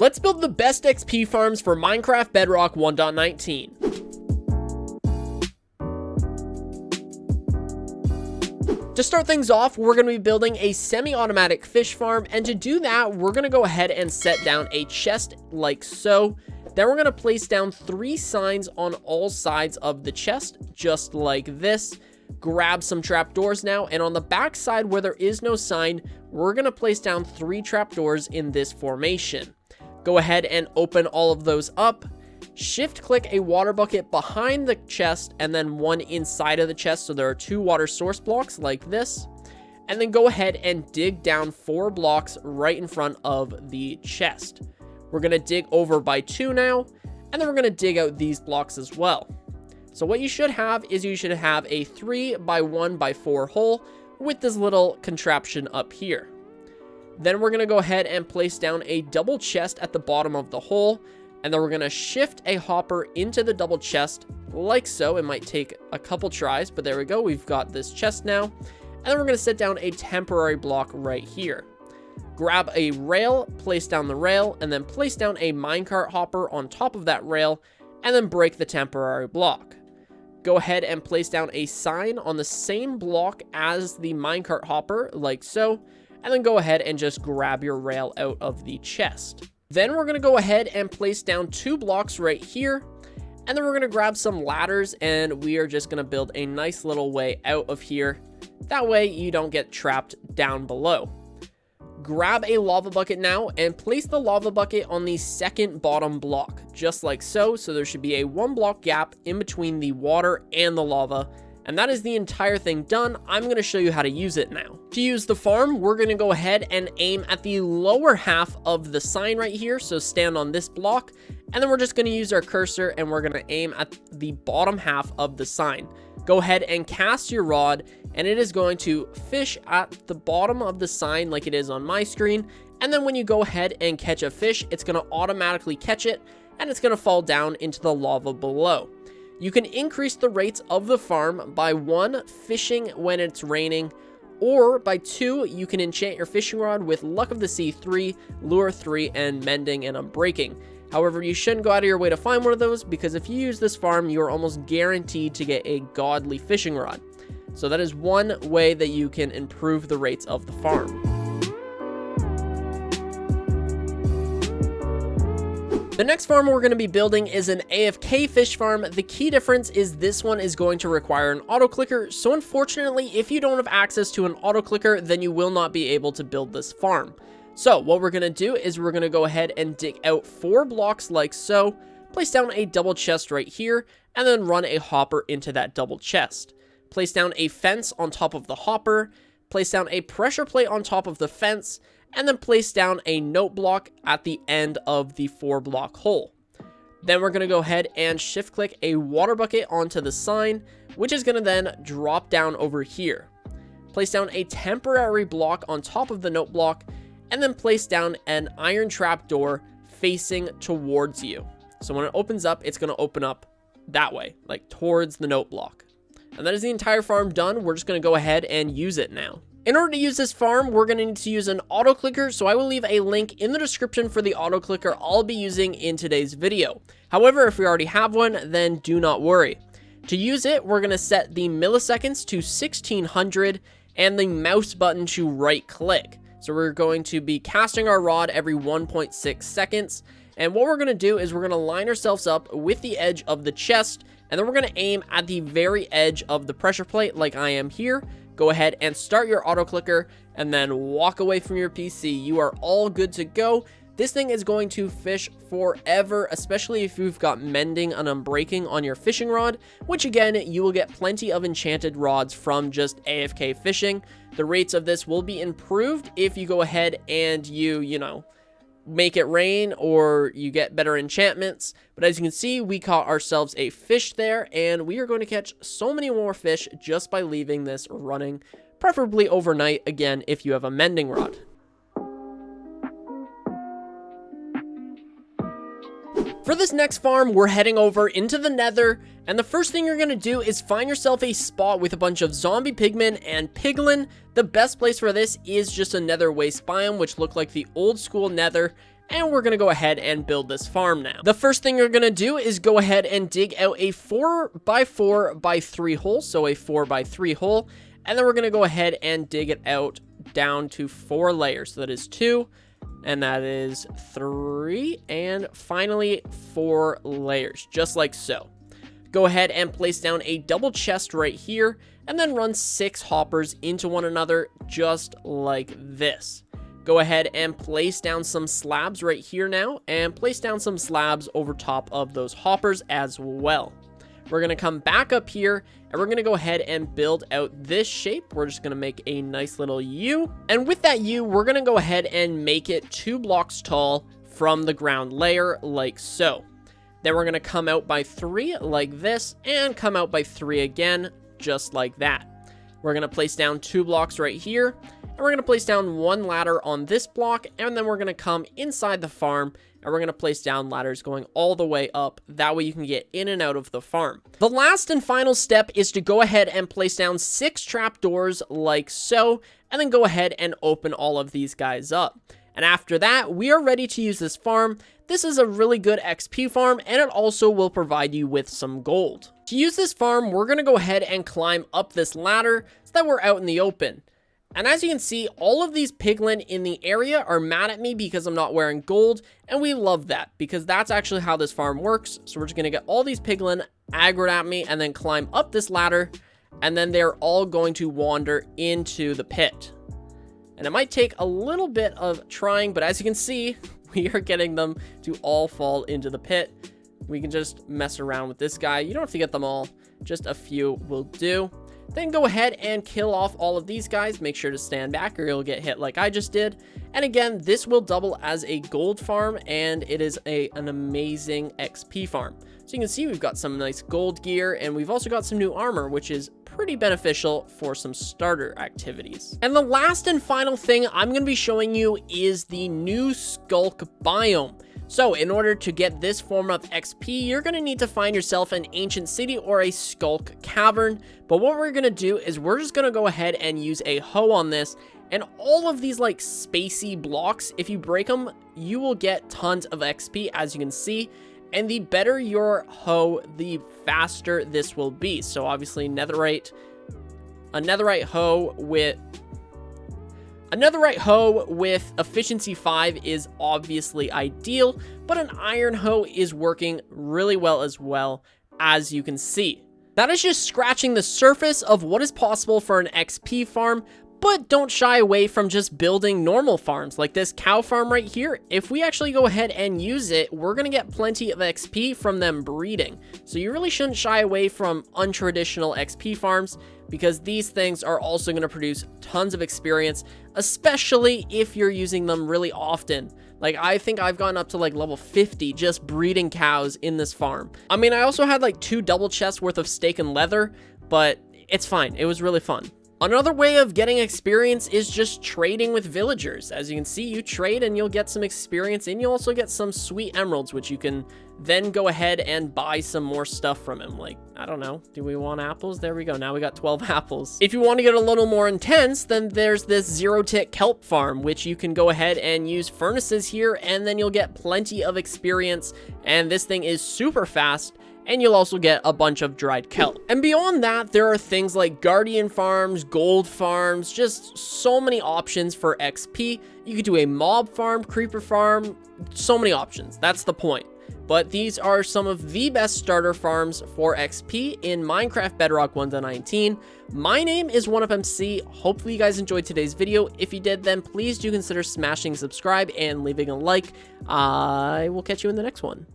Let's build the best XP farms for Minecraft Bedrock 1.19. To start things off, we're going to be building a semi-automatic fish farm, and to do that, we're going to go ahead and set down a chest like so. Then we're going to place down 3 signs on all sides of the chest, just like this. Grab some trapdoors now, and on the back side where there is no sign, we're going to place down 3 trapdoors in this formation. Go ahead and open all of those up. Shift click a water bucket behind the chest and then one inside of the chest, so there are 2 water source blocks like this. And then go ahead and dig down 4 blocks right in front of the chest. We're going to dig over by 2 now, and then we're going to dig out these blocks as well. So what you should have is you should have a 3 by 1 by 4 hole with this little contraption up here. Then we're going to go ahead and place down a double chest at the bottom of the hole, and then we're going to shift a hopper into the double chest like so. It might take a couple tries, but there we go. We've got this chest now, and then we're going to set down a temporary block right here. Grab a rail, place down the rail, and then place down a minecart hopper on top of that rail, and then break the temporary block. Go ahead and place down a sign on the same block as the minecart hopper like so, and then go ahead and just grab your rail out of the chest. Then we're going to go ahead and place down 2 blocks right here, and then we're going to grab some ladders, and we are just going to build a nice little way out of here. That way you don't get trapped down below. Grab a lava bucket now and place the lava bucket on the second bottom block, just like so. So there should be a 1 block gap in between the water and the lava. And that is the entire thing done. I'm going to show you how to use it now. To use the farm, we're going to go ahead and aim at the lower half of the sign right here. So stand on this block, and then we're just going to use our cursor and we're going to aim at the bottom half of the sign. Go ahead and cast your rod, and it is going to fish at the bottom of the sign like it is on my screen. And then when you go ahead and catch a fish, it's going to automatically catch it, and it's going to fall down into the lava below. You can increase the rates of the farm by 1, fishing when it's raining, or by 2, you can enchant your fishing rod with Luck of the Sea 3, Lure 3, and Mending and Unbreaking. However, you shouldn't go out of your way to find one of those, because if you use this farm, you are almost guaranteed to get a godly fishing rod. So that is one way that you can improve the rates of the farm. The next farm we're going to be building is an AFK Fish Farm. The key difference is this one is going to require an auto clicker. So unfortunately, if you don't have access to an auto clicker, then you will not be able to build this farm. So what we're going to do is we're going to go ahead and dig out 4 blocks like so, place down a double chest right here, and then run a hopper into that double chest. Place down a fence on top of the hopper, place down a pressure plate on top of the fence, and then place down a note block at the end of the 4 block hole. Then we're going to go ahead and shift click a water bucket onto the sign, which is going to then drop down over here. Place down a temporary block on top of the note block, and then place down an iron trap door facing towards you. So when it opens up, it's going to open up that way, like towards the note block. And that is the entire farm done. We're just going to go ahead and use it now. In order to use this farm, we're going to need to use an auto clicker, so I will leave a link in the description for the auto clicker I'll be using in today's video. However, if we already have one, then do not worry. To use it, we're going to set the milliseconds to 1600 and the mouse button to right click. So we're going to be casting our rod every 1.6 seconds. And what we're going to do is we're going to line ourselves up with the edge of the chest, and then we're going to aim at the very edge of the pressure plate like I am here. Go ahead and start your auto clicker and then walk away from your PC. You are all good to go. This thing is going to fish forever, especially if you've got Mending and Unbreaking on your fishing rod, which again, you will get plenty of enchanted rods from just AFK fishing. The rates of this will be improved if you go ahead and you know, make it rain or you get better enchantments. But as you can see, we caught ourselves a fish there, and we are going to catch so many more fish just by leaving this running, preferably overnight, again, if you have a mending rod. For this next farm, we're heading over into the nether, and the first thing you're going to do is find yourself a spot with a bunch of zombie pigmen and piglin. The best place for this is just a nether waste biome, which look like the old school nether, And we're going to go ahead and build this farm now. The first thing you're going to do is go ahead and dig out a 4x4x3 hole. So a 4x3 hole. And then we're going to go ahead and dig it out down to 4 layers. So that is 2. And that is 3. And finally 4 layers. Just like so. Go ahead and place down a double chest right here. And then run 6 hoppers into one another. Just like this. Go ahead and place down some slabs right here now, and place down some slabs over top of those hoppers as well. We're going to come back up here, and we're going to go ahead and build out this shape. We're just going to make a nice little U, and with that U, we're going to go ahead and make it 2 blocks tall from the ground layer, like so. Then we're going to come out by 3 like this, and come out by 3 again, just like that. We're going to place down 2 blocks right here. And we're going to place down 1 ladder on this block, and then we're going to come inside the farm, and we're going to place down ladders going all the way up. That way you can get in and out of the farm. The last and final step is to go ahead and place down 6 trapdoors like so, and then go ahead and open all of these guys up. And after that, we are ready to use this farm. This is a really good XP farm, and it also will provide you with some gold. To use this farm, we're going to go ahead and climb up this ladder so that we're out in the open. And as you can see, all of these piglin in the area are mad at me because I'm not wearing gold, and we love that because that's actually how this farm works. So we're just going to get all these piglin aggroed at me and then climb up this ladder, and then they're all going to wander into the pit. And it might take a little bit of trying, but as you can see, we are getting them to all fall into the pit. We can just mess around with this guy. You don't have to get them all, just a few will do. Then go ahead and kill off all of these guys. Make sure to stand back or you'll get hit like I just did. And again, this will double as a gold farm, and it is an amazing XP farm. So you can see we've got some nice gold gear, and we've also got some new armor, which is pretty beneficial for some starter activities. And the last and final thing I'm going to be showing you is the new Skulk biome. So in order to get this form of XP, you're going to need to find yourself an ancient city or a Skulk cavern. But what we're going to do is we're just going to go ahead and use a hoe on this. And all of these like spacey blocks, if you break them, you will get tons of XP, as you can see. And the better your hoe, the faster this will be. So obviously a netherite hoe with efficiency 5 is obviously ideal, but an iron hoe is working really well as you can see. That is just scratching the surface of what is possible for an XP farm, but don't shy away from just building normal farms like this cow farm right here. If we actually go ahead and use it, we're going to get plenty of XP from them breeding. So you really shouldn't shy away from untraditional XP farms, because these things are also going to produce tons of experience, especially if you're using them really often. Like, I think I've gotten up to like level 50 just breeding cows in this farm. I mean, I also had like 2 double chests worth of steak and leather, but it's fine. It was really fun. Another way of getting experience is just trading with villagers. As you can see, you trade and you'll get some experience, and you'll also get some sweet emeralds, which you can then go ahead and buy some more stuff from him. Like, I don't know, do we want apples? There we go, now we got 12 apples. If you want to get a little more intense, then there's this 0-tick kelp farm, which you can go ahead and use furnaces here, and then you'll get plenty of experience, and this thing is super fast. And you'll also get a bunch of dried kelp. And beyond that, there are things like guardian farms, gold farms, just so many options for XP. You could do a mob farm, creeper farm, so many options. That's the point. But these are some of the best starter farms for XP in Minecraft Bedrock 1.19. My name is OneUpMC. Hopefully you guys enjoyed today's video. If you did, then please do consider smashing subscribe and leaving a like. I will catch you in the next one.